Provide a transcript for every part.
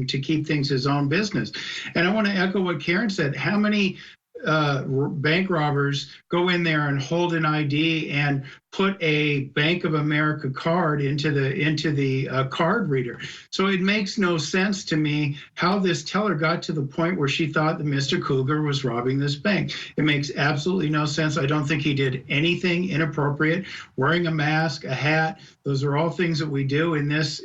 him to keep things his own business. And I want to echo what Karen said. How many bank robbers go in there and hold an ID and put a Bank of America card into the card reader? So it makes no sense to me how this teller got to the point where she thought that Mr. Cougar was robbing this bank. It makes absolutely no sense. I don't think he did anything inappropriate. Wearing a mask, a hat, those are all things that we do in this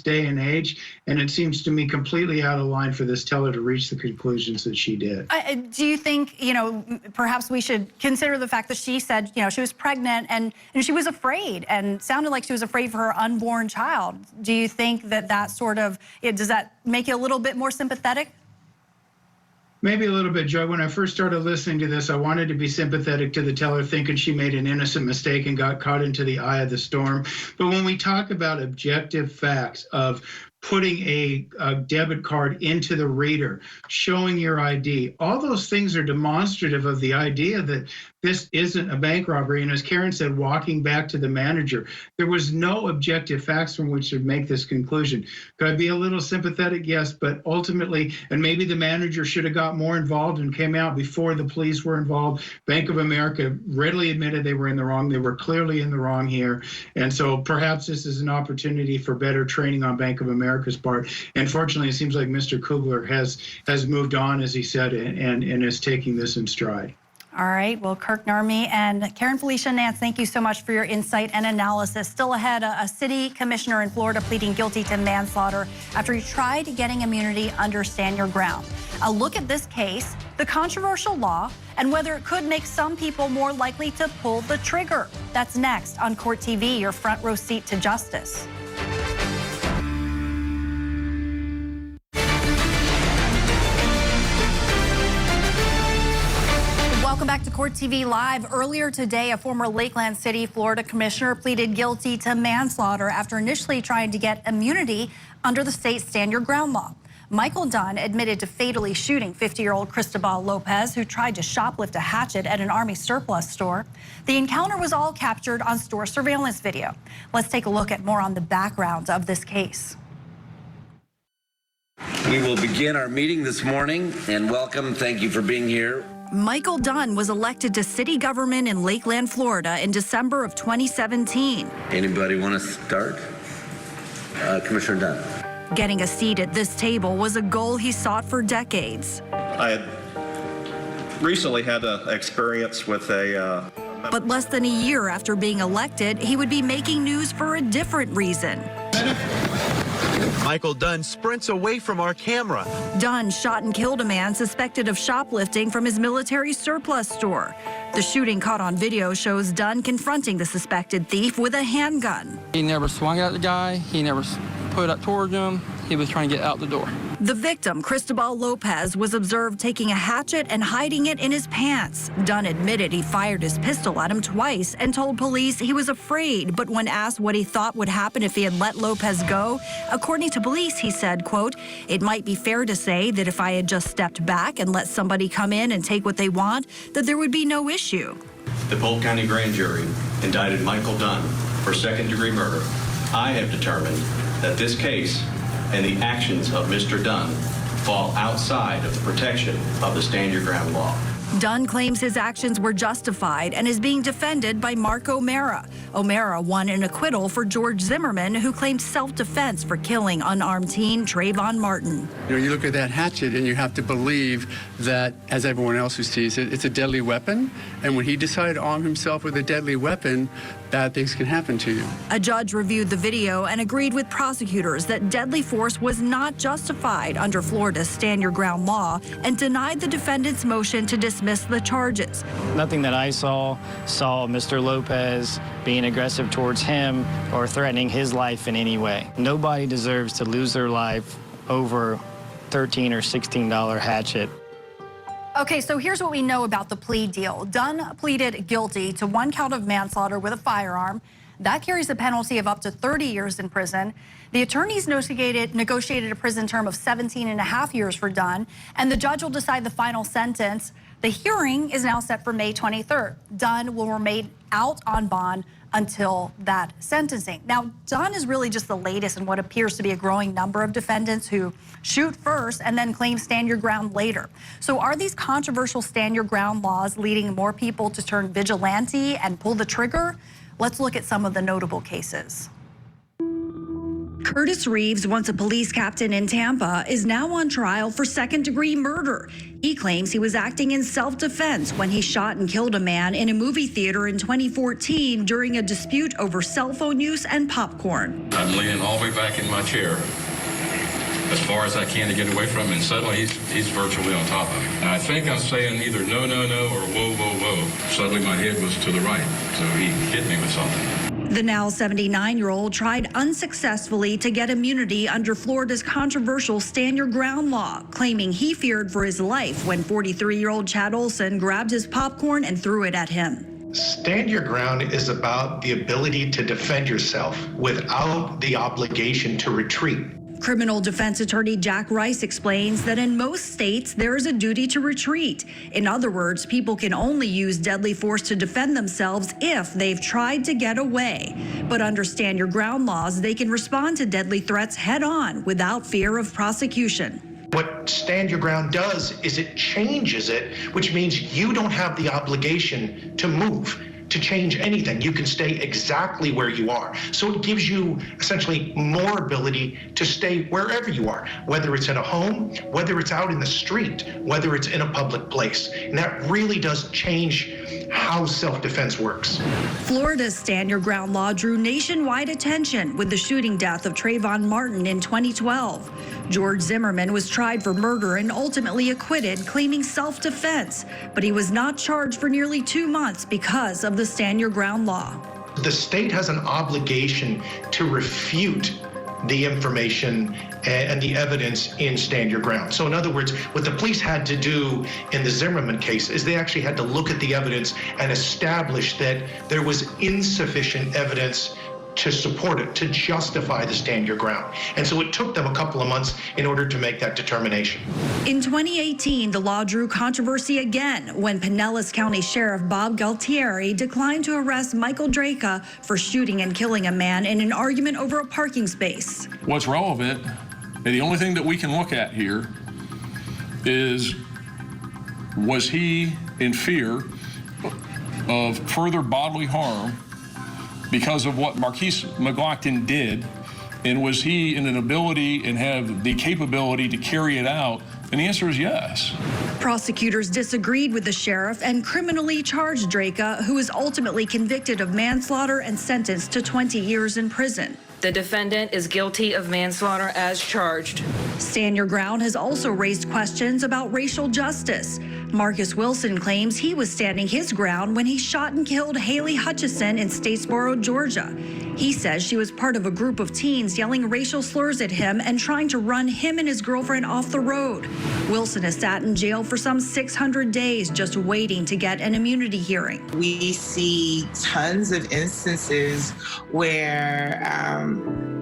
day and age, and it seems to me completely out of line for this teller to reach the conclusions that she did. Do you think, you know, perhaps we should consider the fact that she said, you know, she was pregnant and she was afraid and sounded like she was afraid for her unborn child? Do you think that sort of, does that make you a little bit more sympathetic? Maybe a little bit, Joy. When I first started listening to this, I wanted to be sympathetic to the teller, thinking she made an innocent mistake and got caught into the eye of the storm. But when we talk about objective facts of putting a debit card into the reader, showing your ID, all those things are demonstrative of the idea that this isn't a bank robbery. And as Karen said, walking back to the manager, there was no objective facts from which to make this conclusion. Could I be a little sympathetic? Yes, but ultimately, and maybe the manager should have got more involved and came out before the police were involved. Bank of America readily admitted they were in the wrong. They were clearly in the wrong here. And so perhaps this is an opportunity for better training on Bank of America's part. And fortunately, it seems like Mr. Kugler has moved on, as he said, and is taking this in stride. All right, well, Kirk Narmy and Karen, Felicia, Nance, thank you so much for your insight and analysis. Still ahead, a city commissioner in Florida pleading guilty to manslaughter after he tried getting immunity under Stand Your Ground. A look at this case, the controversial law, and whether it could make some people more likely to pull the trigger. That's next on Court TV, your front row seat to justice. Welcome back to Court TV Live. Earlier today, a former Lakeland City, Florida commissioner pleaded guilty to manslaughter after initially trying to get immunity under the state Stand Your Ground law. Michael Dunn admitted to fatally shooting 50-year-old Cristobal Lopez, who tried to shoplift a hatchet at an Army surplus store. The encounter was all captured on store surveillance video. Let's take a look at more on the background of this case. We will begin our meeting this morning, and welcome. Thank you for being here. Michael Dunn was elected to city government in Lakeland, Florida in December of 2017. Anybody want to start? Commissioner Dunn. Getting a seat at this table was a goal he sought for decades. I had recently had an experience with a... But less than a year after being elected, he would be making news for a different reason. Michael Dunn sprints away from our camera. Dunn shot and killed a man suspected of shoplifting from his military surplus store. The shooting caught on video shows Dunn confronting the suspected thief with a handgun. He never swung at the guy. He never put up towards him. He was trying to get out the door. The victim, Cristobal Lopez, was observed taking a hatchet and hiding it in his pants. Dunn admitted he fired his pistol at him twice and told police he was afraid, but when asked what he thought would happen if he had let Lopez go, according to police, he said, quote, "It might be fair to say that if I had just stepped back and let somebody come in and take what they want, that there would be no issue." The Polk County Grand Jury indicted Michael Dunn for second-degree murder. I have determined that this case and the actions of Mr. Dunn fall outside of the protection of the Stand Your Ground law. Dunn claims his actions were justified and is being defended by Mark O'Mara. O'Mara won an acquittal for George Zimmerman, who claimed self-defense for killing unarmed teen Trayvon Martin. You know, you look at that hatchet and you have to believe that, as everyone else who sees it, it's a deadly weapon. And when he decided to arm himself with a deadly weapon, bad things can happen to you. A judge reviewed the video and agreed with prosecutors that deadly force was not justified under Florida's Stand Your Ground law and denied the defendant's motion to dismiss the charges. Nothing that I saw Mr. Lopez being aggressive towards him or threatening his life in any way. Nobody deserves to lose their life over $13 or $16 hatchet. Okay, so here's what we know about the plea deal. Dunn pleaded guilty to 1 count of manslaughter with a firearm. That carries a penalty of up to 30 years in prison. The attorneys negotiated a prison term of 17.5 years for Dunn, and the judge will decide the final sentence. The hearing is now set for May 23rd. Dunn will remain out on bond until that sentencing. Now, Dunn is really just the latest in what appears to be a growing number of defendants who shoot first and then claim stand your ground later. So are these controversial stand your ground laws leading more people to turn vigilante and pull the trigger? Let's look at some of the notable cases. Curtis Reeves, once a police captain in Tampa, is now on trial for second-degree murder. He claims he was acting in self-defense when he shot and killed a man in a movie theater in 2014 during a dispute over cell phone use and popcorn. I'm leaning all the way back in my chair as far as I can to get away from him, and suddenly he's virtually on top of me. And I think I'm saying either no, no, no, or whoa, whoa, whoa. Suddenly my head was to the right, so he hit me with something. The now 79-year-old tried unsuccessfully to get immunity under Florida's controversial Stand Your Ground law, claiming he feared for his life when 43-year-old Chad Olson grabbed his popcorn and threw it at him. Stand your ground is about the ability to defend yourself without the obligation to retreat. Criminal defense attorney Jack Rice explains that in most states, there is a duty to retreat. In other words, people can only use deadly force to defend themselves if they've tried to get away. But under Stand Your Ground laws, they can respond to deadly threats head on without fear of prosecution. What Stand Your Ground does is it changes it, which means you don't have the obligation to move, to change anything. You can stay exactly where you are. So it gives you essentially more ability to stay wherever you are, whether it's in a home, whether it's out in the street, whether it's in a public place. And that really does change how self-defense works. Florida's Stand Your Ground law drew nationwide attention with the shooting death of Trayvon Martin in 2012. George Zimmerman was tried for murder and ultimately acquitted, claiming self-defense, but he was not charged for nearly 2 months because of the Stand Your Ground law. The state has an obligation to refute the information and the evidence in Stand Your Ground. So in other words, what the police had to do in the Zimmerman case is they actually had to look at the evidence and establish that there was insufficient evidence to support it, to justify the Stand Your Ground. And so it took them a couple of months in order to make that determination. In 2018, the law drew controversy again when Pinellas County Sheriff Bob Galtieri declined to arrest Michael Draka for shooting and killing a man in an argument over a parking space. What's relevant, and the only thing that we can look at here is, was he in fear of further bodily harm because of what Marquise McLaughlin did, and was he in an ability and have the capability to carry it out? And the answer is yes. Prosecutors disagreed with the sheriff and criminally charged Draka, who was ultimately convicted of manslaughter and sentenced to 20 years in prison. The defendant is guilty of manslaughter as charged. Stand Your Ground has also raised questions about racial justice. Marcus Wilson claims he was standing his ground when he shot and killed Haley Hutchison in Statesboro, Georgia. He says she was part of a group of teens yelling racial slurs at him and trying to run him and his girlfriend off the road. Wilson has sat in jail for some 600 days just waiting to get an immunity hearing. We see tons of instances where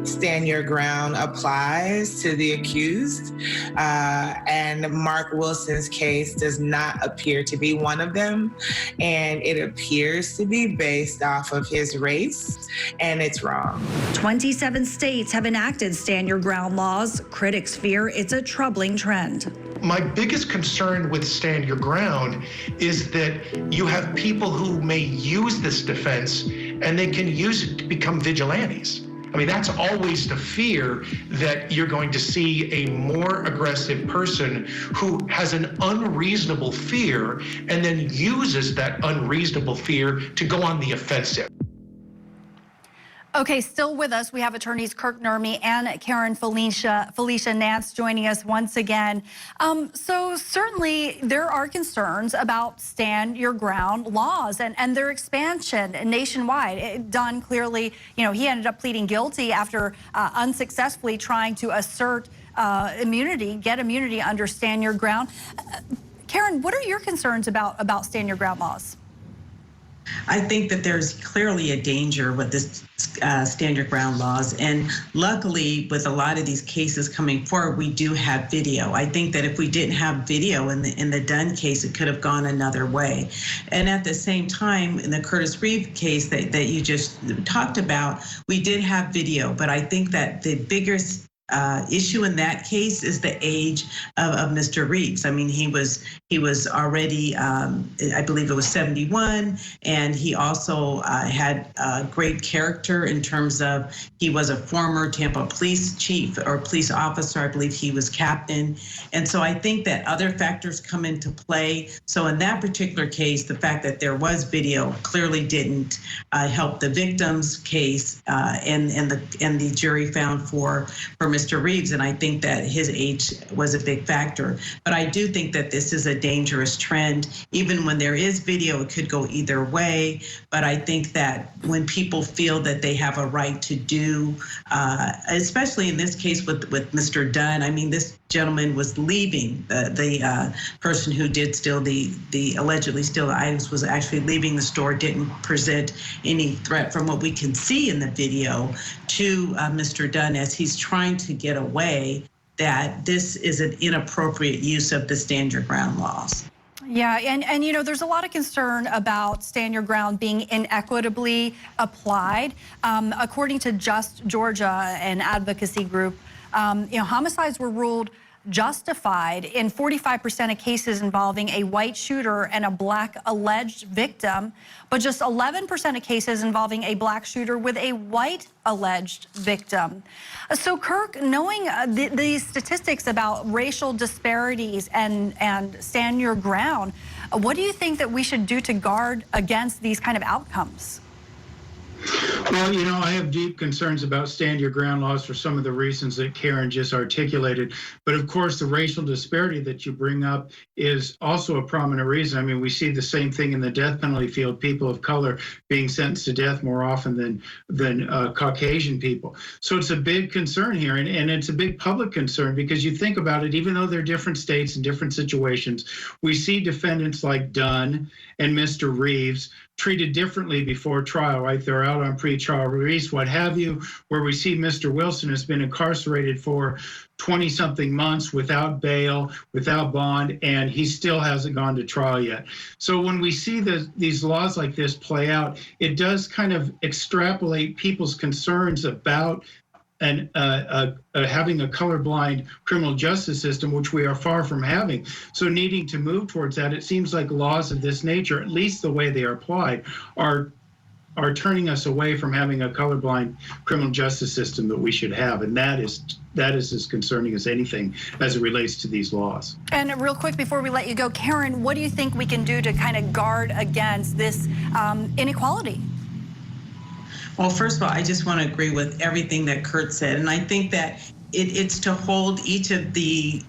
Stand Your Ground applies to the accused, and Mark Wilson's case does not appear to be one of them, and it appears to be based off of his race, and it's wrong. 27 states have enacted Stand Your Ground laws. Critics fear it's a troubling trend. My biggest concern with Stand Your Ground is that you have people who may use this defense and they can use it to become vigilantes. I mean, that's always the fear, that you're going to see a more aggressive person who has an unreasonable fear and then uses that unreasonable fear to go on the offensive. Okay, still with us, we have attorneys Kirk Nurmi and Karen Felicia Nance joining us once again. So certainly there are concerns about Stand Your Ground laws and their expansion nationwide. Dunn clearly, he ended up pleading guilty after unsuccessfully trying to assert immunity, get immunity under Stand Your Ground. Karen, what are your concerns about Stand Your Ground laws? I think that there's clearly a danger with this stand your ground laws. And luckily, with a lot of these cases coming forward, we do have video. I think that if we didn't have video in the Dunn case, it could have gone another way. And at the same time, in the Curtis Reeves case that you just talked about, we did have video. But I think that the biggest issue in that case is the age of Mr. Reeves. I mean, he was already, I believe it was 71, and he also had great character in terms of he was a former Tampa police chief or police officer. I believe he was captain. And so I think that other factors come into play. So in that particular case, the fact that there was video clearly didn't help the victim's case, and the jury found for Mr. Reeves, and I think that his age was a big factor. But I do think that this is a dangerous trend. Even when there is video, it could go either way. But I think that when people feel that they have a right to do, especially in this case with Mr. Dunn, I mean, this gentleman was leaving. The person who did steal the allegedly steal the items was actually leaving the store, didn't present any threat from what we can see in the video to Mr. Dunn as he's trying to get away, that this is an inappropriate use of the stand your ground laws. Yeah, and you know, there's a lot of concern about stand your ground being inequitably applied. According to Just Georgia, an advocacy group, you know, homicides were ruled justified in 45% of cases involving a white shooter and a black alleged victim, but just 11% of cases involving a black shooter with a white alleged victim. So Kirk, knowing these statistics about racial disparities and stand your ground, what do you think that we should do to guard against these kind of outcomes? Well, you know, I have deep concerns about stand your ground laws for some of the reasons that Karen just articulated. But of course, the racial disparity that you bring up is also a prominent reason. I mean, we see the same thing in the death penalty field, people of color being sentenced to death more often than Caucasian people. So it's a big concern here, and it's a big public concern because you think about it, even though they're different states and different situations, we see defendants like Dunn and Mr. Reeves treated differently before trial, right? They're out on pre-trial release, what have you, where we see Mr. Wilson has been incarcerated for 20-something months without bail, without bond, and he still hasn't gone to trial yet. So when we see these laws like this play out, it does kind of extrapolate people's concerns about and having a colorblind criminal justice system, which we are far from having. So needing to move towards that, it seems like laws of this nature, at least the way they are applied, are turning us away from having a colorblind criminal justice system that we should have. And that is as concerning as anything as it relates to these laws. And real quick before we let you go, Karen, what do you think we can do to kind of guard against this inequality? Well, first of all, I just want to agree with everything that Kurt said. And I think that it's to hold each of the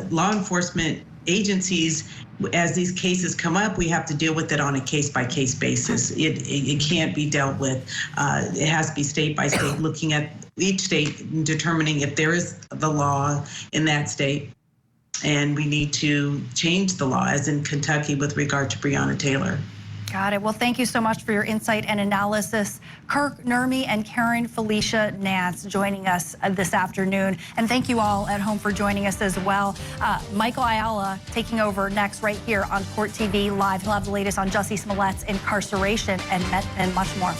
law enforcement agencies, as these cases come up, we have to deal with it on a case-by-case basis. It can't be dealt with. It has to be state by state, looking at each state and determining if there is the law in that state. And we need to change the law, as in Kentucky with regard to Breonna Taylor. Got it. Well, thank you so much for your insight and analysis. Kirk Nurmi and Karen Felicia Nance joining us this afternoon. And thank you all at home for joining us as well. Michael Ayala taking over next right here on Court TV Live. He'll have the latest on Jussie Smollett's incarceration and much more.